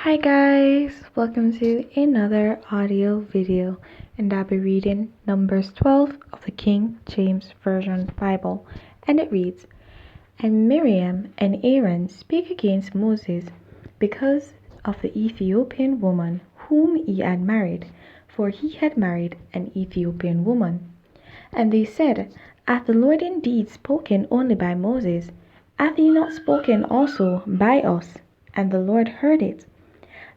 Hi guys, welcome to another audio video, and I'll be reading Numbers 12 of the King James Version Bible, and it reads, "And Miriam and Aaron speak against Moses because of the Ethiopian woman whom he had married, for he had married an Ethiopian woman. And they said, Hath the Lord indeed spoken only by Moses? Hath he not spoken also by us? And the Lord heard it.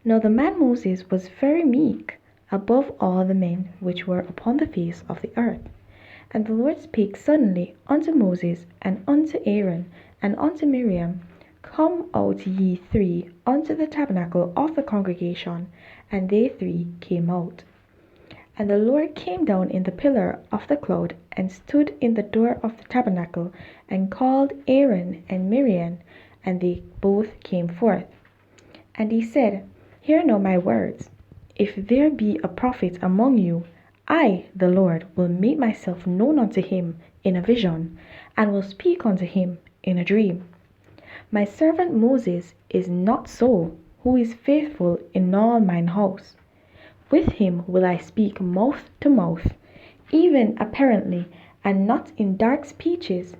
Now the man Moses was very meek above all the men which were upon the face of the earth. And the Lord spake suddenly unto Moses, and unto Aaron, and unto Miriam, Come out ye three unto the tabernacle of the congregation. And they three came out. And the Lord came down in the pillar of the cloud, and stood in the door of the tabernacle, and called Aaron and Miriam, and they both came forth. And he said, Hear now my words. If there be a prophet among you, I, the Lord, will make myself known unto him in a vision, and will speak unto him in a dream. My servant Moses is not so, who is faithful in all mine house. With him will I speak mouth to mouth, even apparently, and not in dark speeches,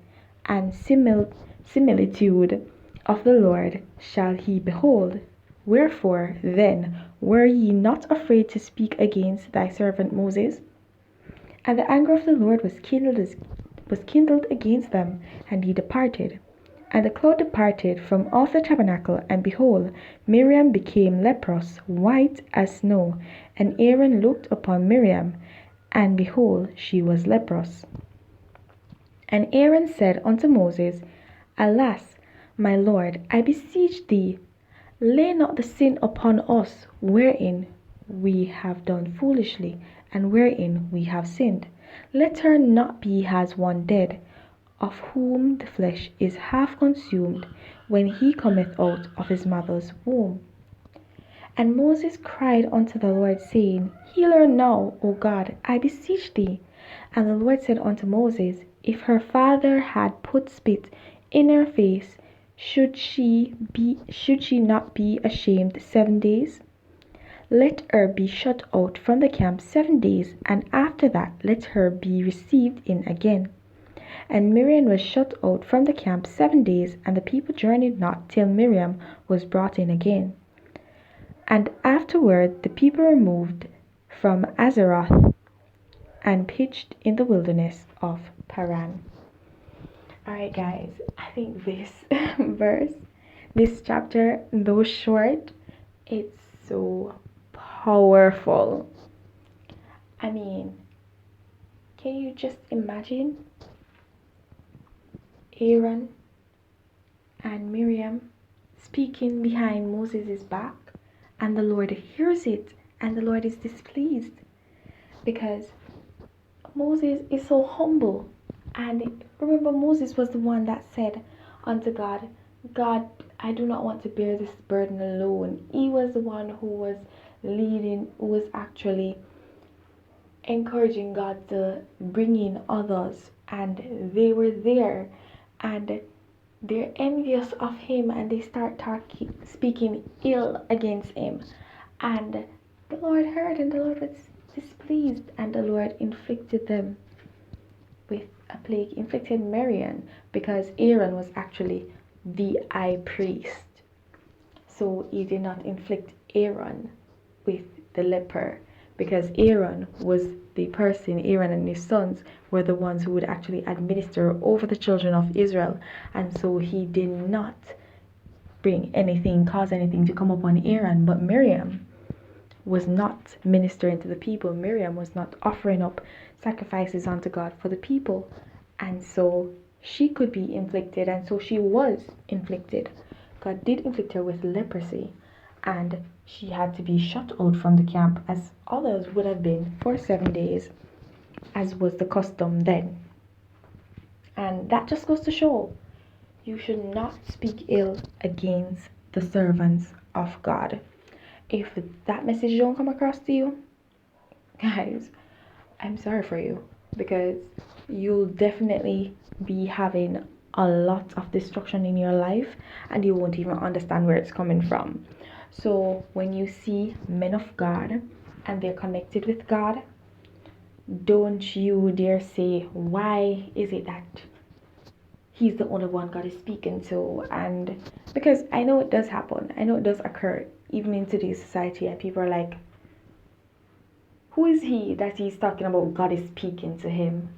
and similitude of the Lord shall he behold. Wherefore, then, were ye not afraid to speak against thy servant Moses? And the anger of the Lord was kindled against them, and he departed. And the cloud departed from off the tabernacle, and behold, Miriam became leprous, white as snow. And Aaron looked upon Miriam, and behold, she was leprous. And Aaron said unto Moses, Alas, my Lord, I beseech thee, lay not the sin upon us, wherein we have done foolishly, and wherein we have sinned. Let her not be as one dead, of whom the flesh is half consumed, when he cometh out of his mother's womb. And Moses cried unto the Lord, saying, Heal her now, O God, I beseech thee. And the Lord said unto Moses, If her father had put spit in her face, should she not be ashamed 7 days? Let her be shut out from the camp 7 days, and after that let her be received in again. And Miriam was shut out from the camp 7 days, and the people journeyed not till Miriam was brought in again. And afterward the people removed from Azaroth, and pitched in the wilderness of Paran. Alright guys, I think this this chapter, though short, it's so powerful. I mean, can you just imagine Aaron and Miriam speaking behind Moses' back, and the Lord hears it, and the Lord is displeased because Moses is so humble. And remember, Moses was the one that said unto God, God, I do not want to bear this burden alone. He was the one who was leading, who was actually encouraging God to bring in others. And they were there, and they're envious of him, and they start speaking ill against him. And the Lord heard, and the Lord was displeased, and the Lord inflicted them with a plague, inflicted Miriam, because Aaron was actually the high priest. So he did not inflict Aaron with the leper, because Aaron was the person, Aaron and his sons were the ones who would actually administer over the children of Israel. And so he did not cause anything to come upon Aaron. But Miriam was not ministering to the people. Miriam was not offering up sacrifices unto God for the people. And so she could be inflicted, and so she was inflicted. God did inflict her with leprosy, and she had to be shut out from the camp, as others would have been, for 7 days, as was the custom then. And that just goes to show, you should not speak ill against the servants of God. If that message don't come across to you, guys, I'm sorry for you, because you'll definitely be having a lot of destruction in your life, and you won't even understand where it's coming from. So when you see men of God and they're connected with God, don't you dare say, why is it that he's the only one God is speaking to? And because I know it does happen, I know it does occur even in today's society, and people are like, who is he that he's talking about God is speaking to him?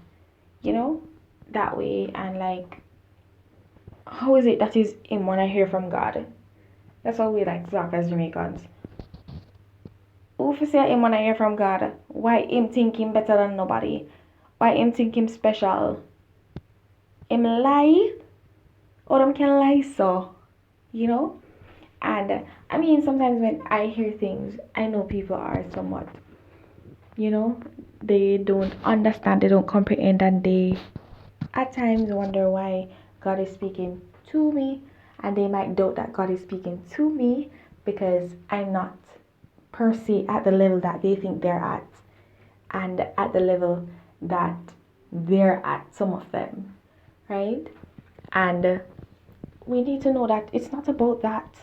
You know, that way. And like, how is it that is him when I hear from God? That's what we like to talk as Jamaicans. Who for say him when I hear from God? Why him think him better than nobody? Why him think him special? Him lie? Or them can lie so? You know? And I mean, sometimes when I hear things, I know people are somewhat, you know, they don't understand, they don't comprehend, and they at times wonder why God is speaking to me, and they might doubt that God is speaking to me because I'm not per se at the level that they think they're at, and at the level that they're at, some of them, right? And we need to know that it's not about that.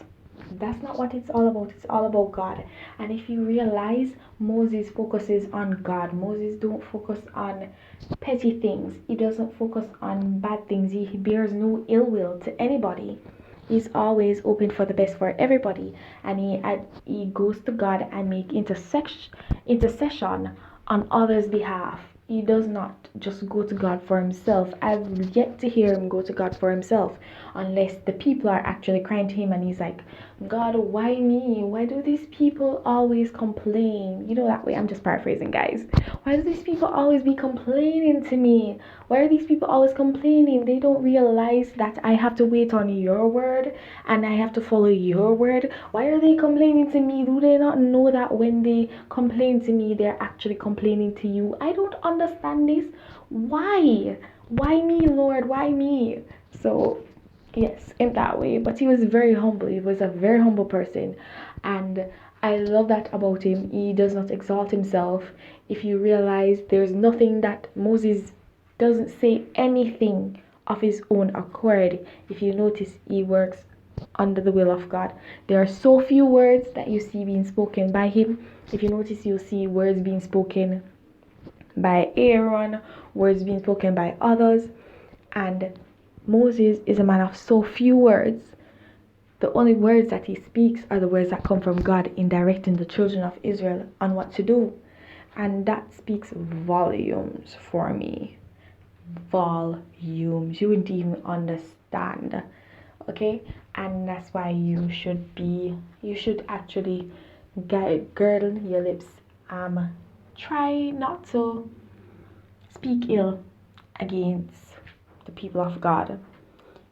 That's not what it's all about. It's all about God. And if you realize, Moses focuses on God. Moses don't focus on petty things. He doesn't focus on bad things. He bears no ill will to anybody. He's always open for the best for everybody, and he goes to God and make intercession on others' behalf. He does not just go to God for himself. I've yet to hear him go to God for himself, unless the people are actually crying to him and he's like, God, why me? Why do these people always complain? You know, that way. I'm just paraphrasing, guys. Why do these people always be complaining to me? Why are these people always complaining? They don't realize that I have to wait on your word and I have to follow your word. Why are they complaining to me? Do they not know that when they complain to me, they're actually complaining to you? I don't understand this. Why? Why me, Lord? Why me? So, yes, in that way. But he was very humble. He was a very humble person. And I love that about him. He does not exalt himself. If you realize, there's nothing that Moses doesn't say anything of his own accord. If you notice, he works under the will of God. There are so few words that you see being spoken by him. If you notice, you'll see words being spoken by Aaron, words being spoken by others. And Moses is a man of so few words. The only words that he speaks are the words that come from God in directing the children of Israel on what to do. And that speaks volumes for me. Volumes. You wouldn't even understand. Okay? And that's why you should actually girdle your lips. Try not to speak ill against the people of God.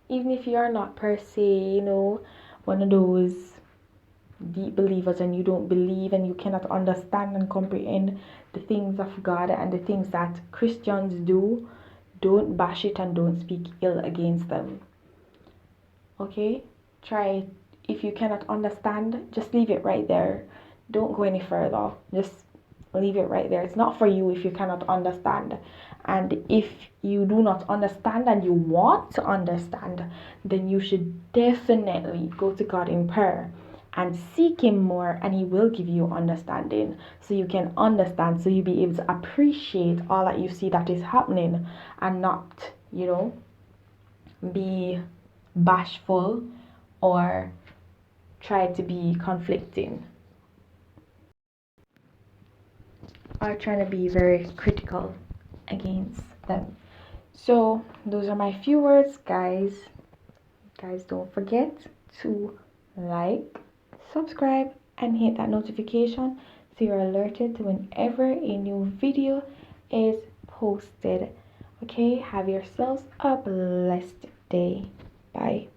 Even if you are not per se, one of those deep believers, and you don't believe and you cannot understand and comprehend the things of God and the things that Christians do, don't bash it and don't speak ill against them. Okay? Try, if you cannot understand, just leave it right there. Don't go any further. Just leave it right there. It's not for you if you cannot understand. And if you do not understand and you want to understand, then you should definitely go to God in prayer and seek him more, and he will give you understanding, so you can understand, so you'll be able to appreciate all that you see that is happening, and not be bashful or try to be conflicting or trying to be very critical against them. So those are my few words, guys. Don't forget to like, subscribe, and hit that notification so you're alerted to whenever a new video is posted. Okay, have yourselves a blessed day. Bye.